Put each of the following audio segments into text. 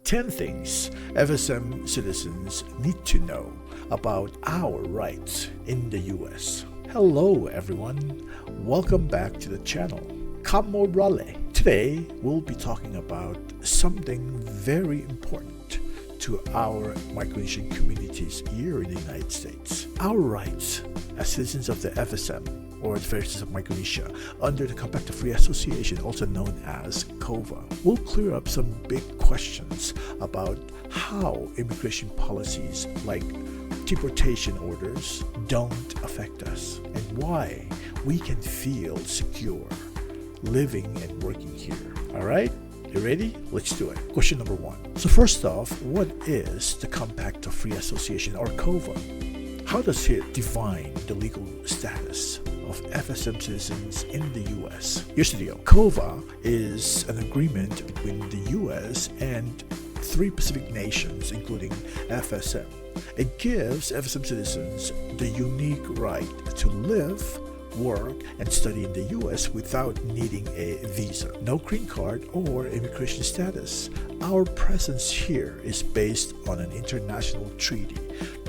10 things FSM citizens need to know about our rights in the US. Hello everyone, welcome back to the channel. Kamo Rale. Today we'll be talking about something very important to our Micronesian communities here in the United States. Our rights as citizens of the FSM, or the Federated States of Micronesia, under the Compact of Free Association, also known as COFA, will clear up some big questions about how immigration policies like deportation orders don't affect us and why we can feel secure living and working here. Alright? You ready? Let's do it. Question number 1. So first off, what is the Compact of Free Association, or COFA? How does it define the legal status of FSM citizens in the US? Here's the deal. COFA is an agreement between the US and 3 Pacific nations, including FSM. It gives FSM citizens the unique right to live, work, and study in the US without needing a visa. No green card or immigration status. Our presence here is based on an international treaty,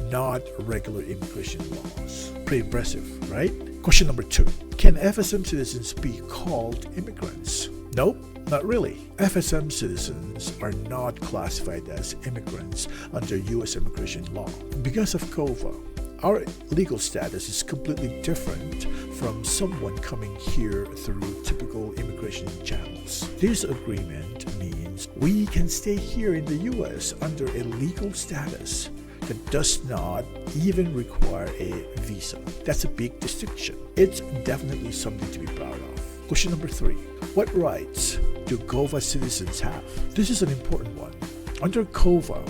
not regular immigration laws. Pretty impressive, right? Question number 2. Can FSM citizens be called immigrants? Nope, not really. FSM citizens are not classified as immigrants under US immigration law. Because of COFA, our legal status is completely different from someone coming here through typical immigration channels. This agreement means we can stay here in the US under a legal status that does not even require a visa. That's a big distinction. It's definitely something to be proud of. Question number 3. What rights do COFA citizens have? This is an important one. Under COFA,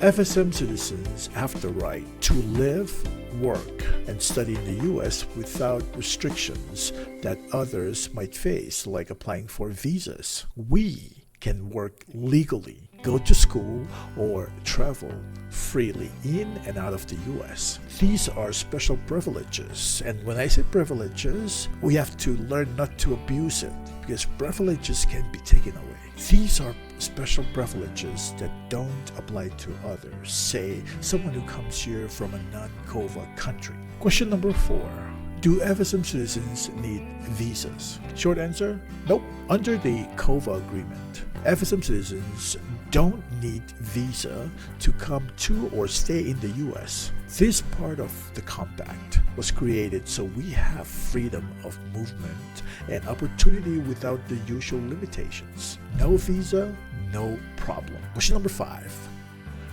FSM citizens have the right to live, work, and study in the US without restrictions that others might face, like applying for visas. We can work legally, go to school, or travel freely in and out of the US. These are special privileges, and when I say privileges, we have to learn not to abuse it, because privileges can be taken away. These are special privileges that don't apply to others, say someone who comes here from a non-COFA country. Question number 4. Do FSM citizens need visas? Short answer, nope. Under the COFA agreement, FSM citizens don't need visa to come to or stay in the US. This part of the compact was created so we have freedom of movement and opportunity without the usual limitations. No visa, no problem. Question number 5.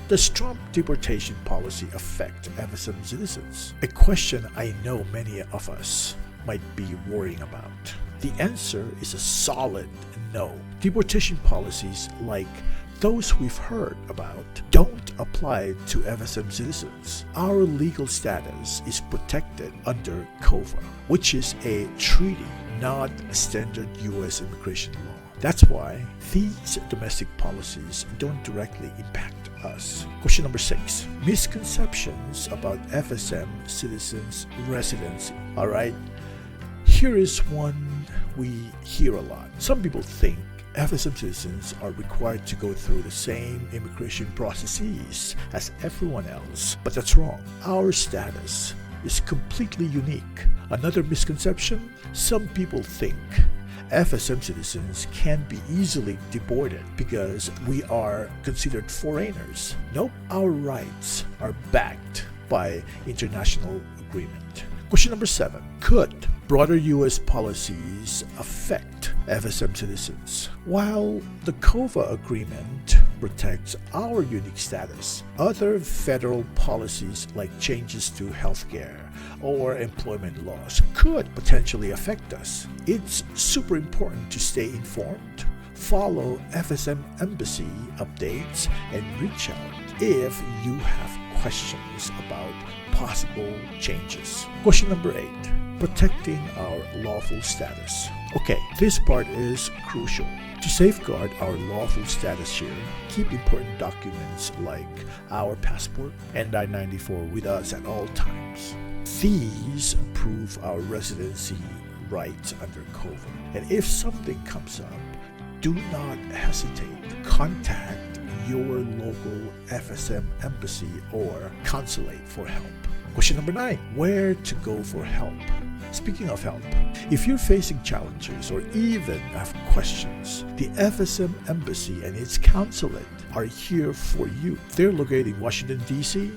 Does Trump deportation policy affect FSM citizens? A question I know many of us might be worrying about. The answer is a solid no. Deportation policies like those we've heard about don't apply to FSM citizens. Our legal status is protected under COFA, which is a treaty, not a standard US immigration law. That's why these domestic policies don't directly impact us. Question number 6. Misconceptions about FSM citizens' residency. Alright, here is one we hear a lot. Some people think FSM citizens are required to go through the same immigration processes as everyone else, but that's wrong. Our status is completely unique. Another misconception, some people think FSM citizens can be easily deported because we are considered foreigners. Nope, our rights are backed by international agreement. Question number 7. Could broader US policies affect FSM citizens? While the COFA agreement protects our unique status, other federal policies like changes to healthcare or employment laws could potentially affect us. It's super important to stay informed, follow FSM embassy updates, and reach out if you have questions about possible changes. Question number 8. Protecting our lawful status. Okay, this part is crucial. To safeguard our lawful status here, keep important documents like our passport and I-94 with us at all times. These prove our residency rights under COFA. And if something comes up, do not hesitate. Contact your local FSM embassy or consulate for help. Question number 9, where to go for help? Speaking of help, if you're facing challenges or even have questions, the FSM embassy and its consulate are here for you. They're located in Washington, D.C.,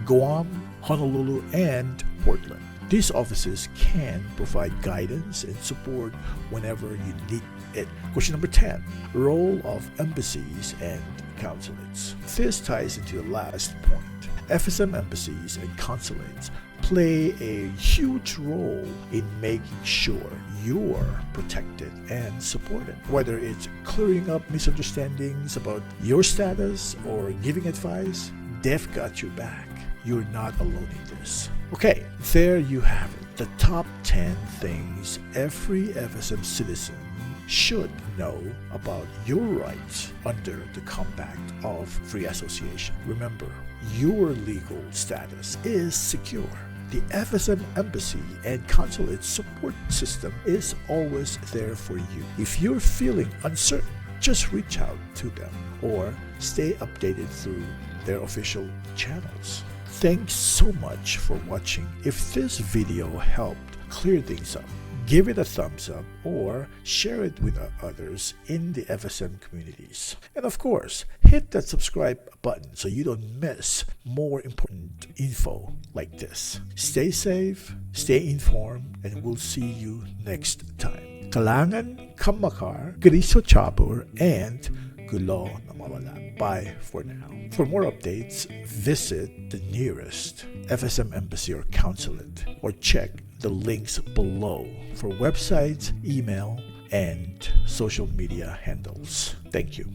Guam, Honolulu, and Portland. These offices can provide guidance and support whenever you need it. Question number 10, role of embassies and consulates. This ties into the last point. FSM embassies and consulates play a huge role in making sure you're protected and supported. Whether it's clearing up misunderstandings about your status or giving advice, they've got your back. You're not alone in this. Okay, there you have it. The top 10 things every FSM citizen should know about your rights under the Compact of Free Association. Remember, your legal status is secure. The FSM embassy and consulate support system is always there for you. If you're feeling uncertain, just reach out to them or stay updated through their official channels. Thanks so much for watching. If this video helped clear things up, give it a thumbs up or share it with others in the FSM communities. And of course, hit that subscribe button so you don't miss more important info like this. Stay safe, stay informed, and we'll see you next time. Kalangan kamakar, griso chabur, and gulo na mawala. Bye for now. For more updates, visit the nearest FSM embassy or consulate or check the links below for websites, email, and social media handles. Thank you.